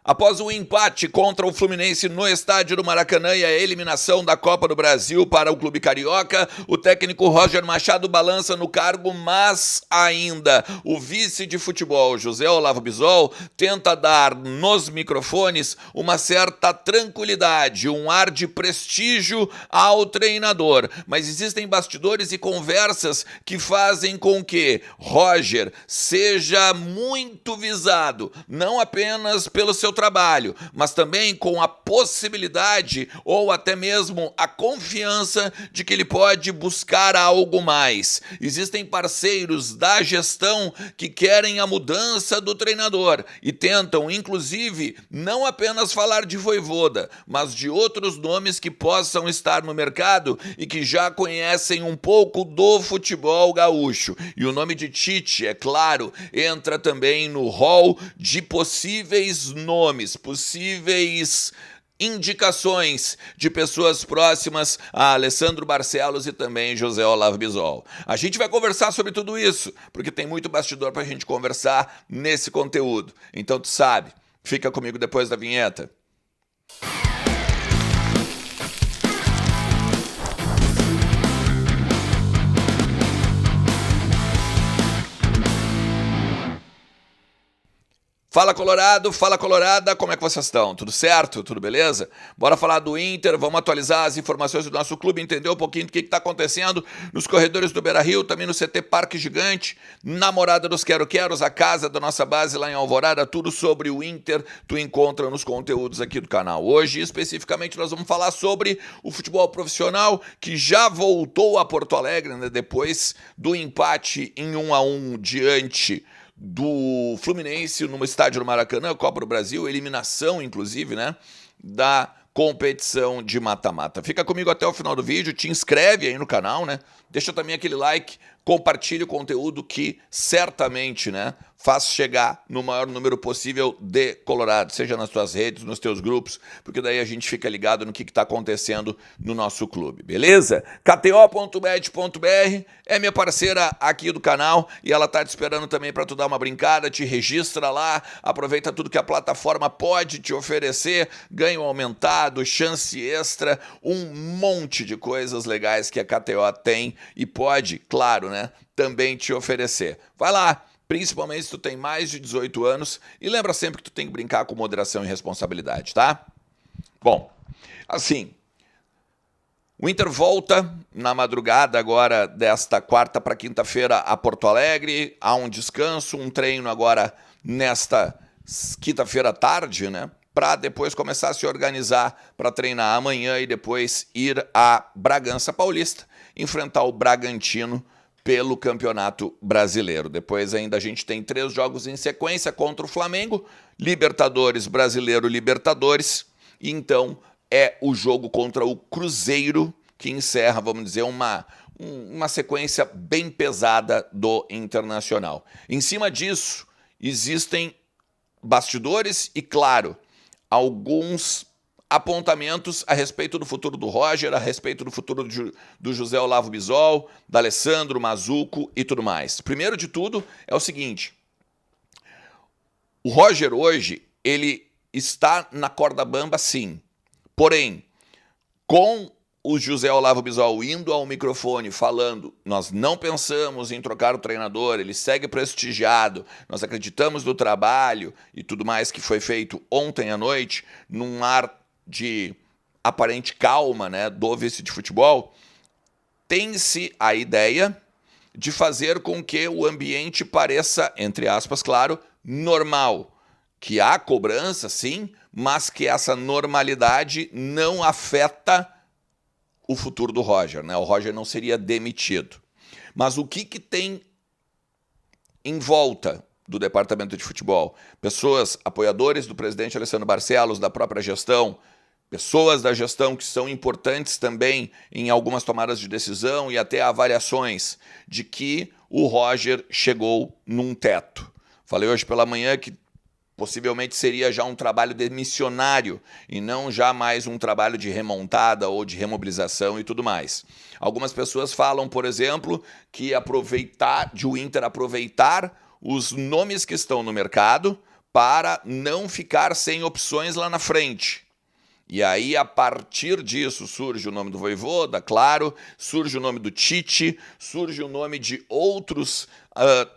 Após o empate contra o Fluminense no estádio do Maracanã e a eliminação da Copa do Brasil para o clube carioca, o técnico Roger Machado balança no cargo, mas ainda o vice de futebol, José Olavo Bisol, tenta dar nos microfones uma certa tranquilidade, um ar de prestígio ao treinador. Mas existem bastidores e conversas que fazem com que Roger seja muito visado, não apenas pelo seu trabalho, mas também com a possibilidade ou até mesmo a confiança de que ele pode buscar algo mais. Existem parceiros da gestão que querem a mudança do treinador e tentam, inclusive, não apenas falar de Vojvoda, mas de outros nomes que possam estar no mercado e que já conhecem um pouco do futebol gaúcho. E o nome de Tite, é claro, entra também no hall de possíveis nomes, possíveis indicações de pessoas próximas a Alessandro Barcelos e também José Olavo Bisol. A gente vai conversar sobre tudo isso, porque tem muito bastidor pra gente conversar nesse conteúdo. Então tu sabe, fica comigo depois da vinheta. Fala Colorado, fala Colorada, como é que vocês estão? Tudo certo? Tudo beleza? Bora falar do Inter, vamos atualizar as informações do nosso clube, entender um pouquinho do que está acontecendo nos corredores do Beira-Rio, também no CT Parque Gigante, na Morada dos Quero-Queros, a casa da nossa base lá em Alvorada, tudo sobre o Inter tu encontra nos conteúdos aqui do canal. Hoje, especificamente, nós vamos falar sobre o futebol profissional, que já voltou a Porto Alegre, né, depois do empate em 1-1 diante do Fluminense no estádio do Maracanã, Copa do Brasil, eliminação, inclusive, né, da competição de mata-mata. Fica comigo até o final do vídeo, te inscreve aí no canal, né, deixa também aquele like, compartilhe o conteúdo que certamente, né, faz chegar no maior número possível de colorados, seja nas tuas redes, nos teus grupos, porque daí a gente fica ligado no que está acontecendo no nosso clube, beleza? KTO.bet.br é minha parceira aqui do canal e ela tá te esperando também para tu dar uma brincada, te registra lá, aproveita tudo que a plataforma pode te oferecer, ganho aumentado, chance extra, um monte de coisas legais que a KTO tem e pode, claro, né, também te oferecer. Vai lá, principalmente se tu tem mais de 18 anos, e lembra sempre que tu tem que brincar com moderação e responsabilidade, tá? Bom, assim, o Inter volta na madrugada agora desta quarta para quinta-feira a Porto Alegre, há um descanso, um treino agora nesta quinta-feira à tarde, né? Para depois começar a se organizar para treinar amanhã e depois ir a Bragança Paulista, enfrentar o Bragantino pelo Campeonato Brasileiro. Depois ainda a gente tem 3 jogos em sequência contra o Flamengo, Libertadores, Brasileiro, Libertadores, e então é o jogo contra o Cruzeiro que encerra, vamos dizer, uma sequência bem pesada do Internacional. Em cima disso, existem bastidores e, claro, alguns apontamentos a respeito do futuro do Roger, a respeito do futuro do José Olavo Bisol, da Alessandro, Mazuco e tudo mais. Primeiro de tudo é o seguinte, o Roger hoje, ele está na corda bamba sim, porém, com o José Olavo Bisol indo ao microfone falando, nós não pensamos em trocar o treinador, ele segue prestigiado, nós acreditamos no trabalho e tudo mais que foi feito ontem à noite, num ar de aparente calma, né, do vice de futebol, tem-se a ideia de fazer com que o ambiente pareça, entre aspas, claro, normal. Que há cobrança, sim, mas que essa normalidade não afeta o futuro do Roger, né? O Roger não seria demitido. Mas o que tem em volta do departamento de futebol? Pessoas, apoiadores do presidente Alessandro Barcelos, da própria gestão, pessoas da gestão que são importantes também em algumas tomadas de decisão e até avaliações de que o Roger chegou num teto. Falei hoje pela manhã que possivelmente seria já um trabalho de missionário e não já mais um trabalho de remontada ou de remobilização e tudo mais. Algumas pessoas falam, por exemplo, que o Inter aproveitar os nomes que estão no mercado para não ficar sem opções lá na frente. E aí, a partir disso, surge o nome do Vojvoda, claro, surge o nome do Tite, surge o nome de outros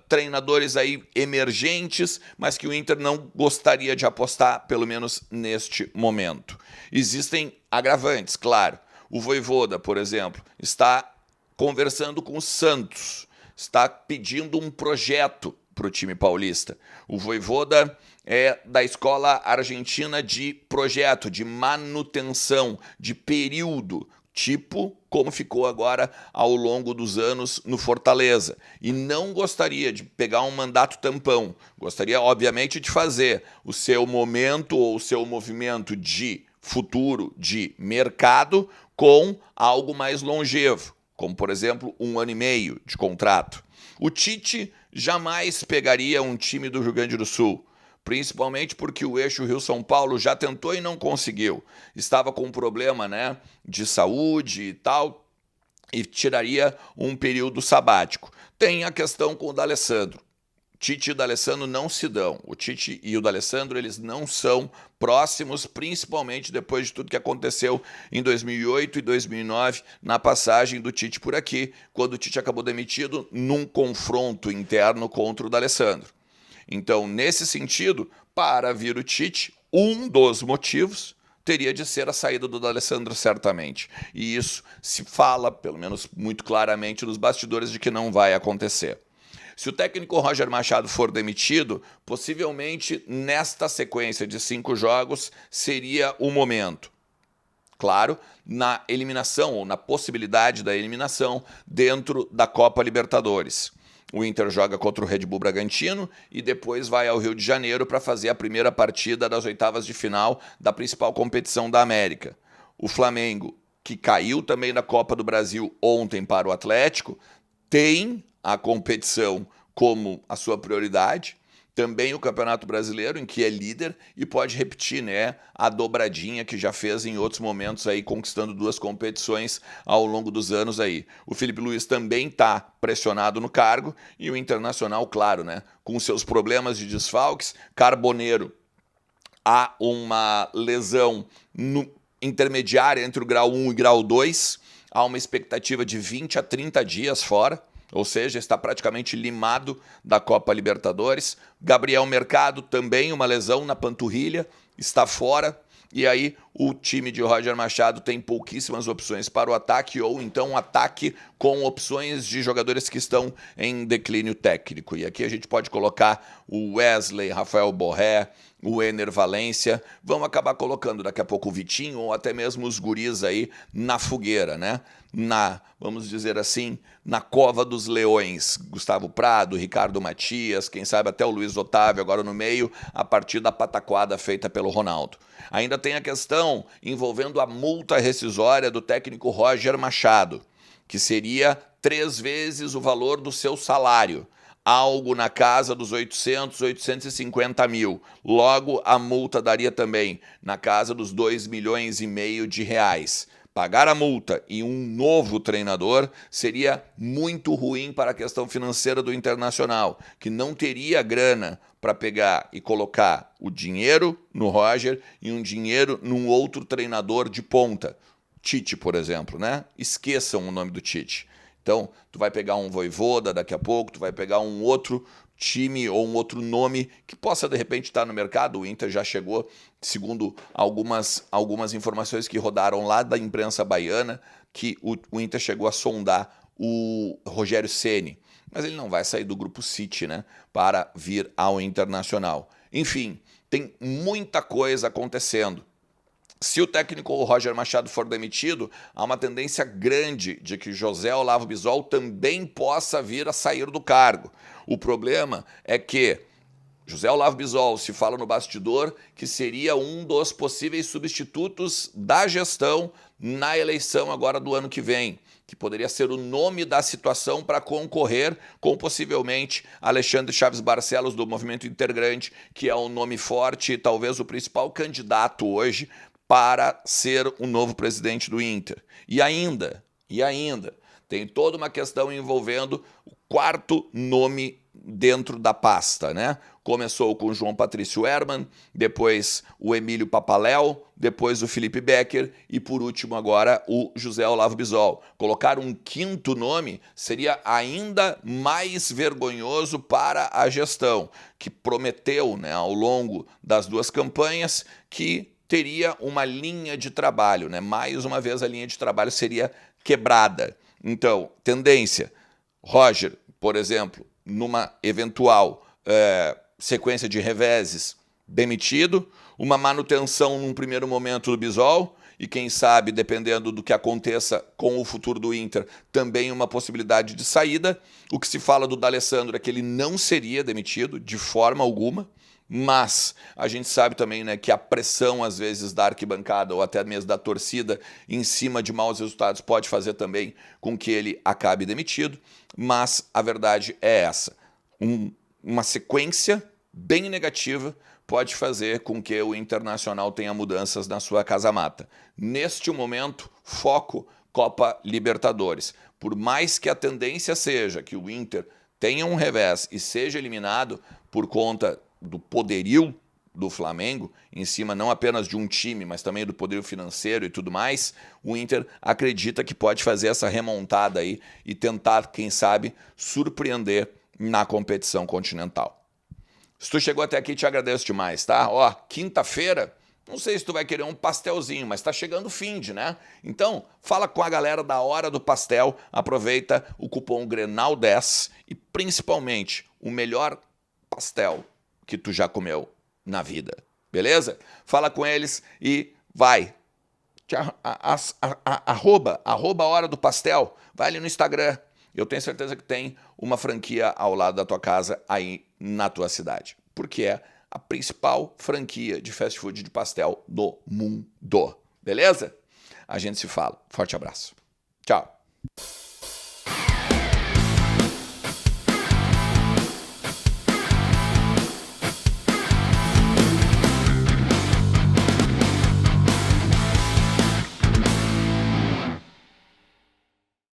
treinadores aí emergentes, mas que o Inter não gostaria de apostar, pelo menos neste momento. Existem agravantes, claro. O Vojvoda, por exemplo, está conversando com o Santos, está pedindo um projeto para o time paulista. O Vojvoda é da escola argentina de projeto, de manutenção, de período, tipo como ficou agora ao longo dos anos no Fortaleza. E não gostaria de pegar um mandato tampão, gostaria, obviamente, de fazer o seu momento ou o seu movimento de futuro, de mercado, com algo mais longevo, como, por exemplo, 1 ano e meio de contrato. O Tite jamais pegaria um time do Rio Grande do Sul, principalmente porque o eixo Rio-São Paulo já tentou e não conseguiu. Estava com um problema, né, de saúde e tal, e tiraria um período sabático. Tem a questão com o D'Alessandro. Tite e o D'Alessandro não se dão. O Tite e o D'Alessandro, eles não são próximos, principalmente depois de tudo que aconteceu em 2008 e 2009, na passagem do Tite por aqui, quando o Tite acabou demitido num confronto interno contra o D'Alessandro. Então, nesse sentido, para vir o Tite, um dos motivos teria de ser a saída do D'Alessandro, certamente. E isso se fala, pelo menos muito claramente, nos bastidores de que não vai acontecer. Se o técnico Roger Machado for demitido, possivelmente nesta sequência de 5 jogos seria o momento. Claro, na eliminação ou na possibilidade da eliminação dentro da Copa Libertadores. O Inter joga contra o Red Bull Bragantino e depois vai ao Rio de Janeiro para fazer a primeira partida das oitavas de final da principal competição da América. O Flamengo, que caiu também na Copa do Brasil ontem para o Atlético, tem a competição como a sua prioridade, também o Campeonato Brasileiro, em que é líder e pode repetir, né, a dobradinha que já fez em outros momentos aí, conquistando 2 competições ao longo dos anos aí. O Felipe Luiz também está pressionado no cargo e o Internacional, claro, né, com seus problemas de desfalques. Carboneiro, há uma lesão intermediária entre o grau 1 e grau 2, há uma expectativa de 20 a 30 dias fora. Ou seja, está praticamente limado da Copa Libertadores. Gabriel Mercado, também uma lesão na panturrilha, está fora. E aí o time de Roger Machado tem pouquíssimas opções para o ataque, ou então um ataque com opções de jogadores que estão em declínio técnico. E aqui a gente pode colocar o Wesley, Rafael Borré, o Ener Valencia. Vamos acabar colocando daqui a pouco o Vitinho ou até mesmo os guris aí na fogueira, né? Vamos dizer assim, na cova dos leões. Gustavo Prado, Ricardo Matias, quem sabe até o Luiz Otávio agora no meio, a partir da pataquada feita pelo Ronaldo. Ainda tem a questão envolvendo a multa rescisória do técnico Roger Machado, que seria 3 vezes o valor do seu salário. Algo na casa dos 800, 850 mil. Logo, a multa daria também na casa dos 2,5 milhões de reais. Pagar a multa e um novo treinador seria muito ruim para a questão financeira do Internacional, que não teria grana para pegar e colocar o dinheiro no Roger e um dinheiro num outro treinador de ponta. Tite, por exemplo, né? Esqueçam o nome do Tite. Então, tu vai pegar um Vojvoda daqui a pouco, tu vai pegar um outro time ou um outro nome que possa, de repente, estar no mercado. O Inter já chegou, segundo algumas informações que rodaram lá da imprensa baiana, que o Inter chegou a sondar o Rogério Ceni. Mas ele não vai sair do Grupo City, né, para vir ao Internacional. Enfim, tem muita coisa acontecendo. Se o técnico Roger Machado for demitido, há uma tendência grande de que José Olavo Bisol também possa vir a sair do cargo. O problema é que José Olavo Bisol, se fala no bastidor, que seria um dos possíveis substitutos da gestão na eleição agora do ano que vem, que poderia ser o nome da situação para concorrer com possivelmente Alexandre Chaves Barcelos do Movimento Intergrande, que é um nome forte e talvez o principal candidato hoje para ser o novo presidente do Inter. E ainda, tem toda uma questão envolvendo o 4º nome dentro da pasta, né? Começou com o João Patrício Hermann, depois o Emílio Papaléu, depois o Felipe Becker e, por último, agora o José Olavo Bisol. Colocar um quinto nome seria ainda mais vergonhoso para a gestão, que prometeu, né, ao longo das duas campanhas que teria uma linha de trabalho, né? Mais uma vez a linha de trabalho seria quebrada. Então, tendência, Roger, por exemplo, numa eventual sequência de reveses, demitido, uma manutenção num primeiro momento do Bisol e quem sabe, dependendo do que aconteça com o futuro do Inter, também uma possibilidade de saída. O que se fala do D'Alessandro é que ele não seria demitido de forma alguma, mas a gente sabe também, né, que a pressão, às vezes, da arquibancada ou até mesmo da torcida em cima de maus resultados pode fazer também com que ele acabe demitido, mas a verdade é essa. Uma sequência bem negativa pode fazer com que o Internacional tenha mudanças na sua casa-mata. Neste momento, foco Copa Libertadores. Por mais que a tendência seja que o Inter tenha um revés e seja eliminado por conta do poderio do Flamengo, em cima não apenas de um time, mas também do poderio financeiro e tudo mais, o Inter acredita que pode fazer essa remontada aí e tentar, quem sabe, surpreender na competição continental. Se tu chegou até aqui, te agradeço demais, tá? Ó, quinta-feira, não sei se tu vai querer um pastelzinho, mas tá chegando o finde, né? Então, fala com a galera da Hora do Pastel, aproveita o cupom GRENAL10 e principalmente o melhor pastel que tu já comeu na vida, beleza? Fala com eles e vai. Arroba Hora do Pastel, vai ali no Instagram. Eu tenho certeza que tem uma franquia ao lado da tua casa aí na tua cidade, porque é a principal franquia de fast food de pastel do mundo, beleza? A gente se fala. Forte abraço. Tchau.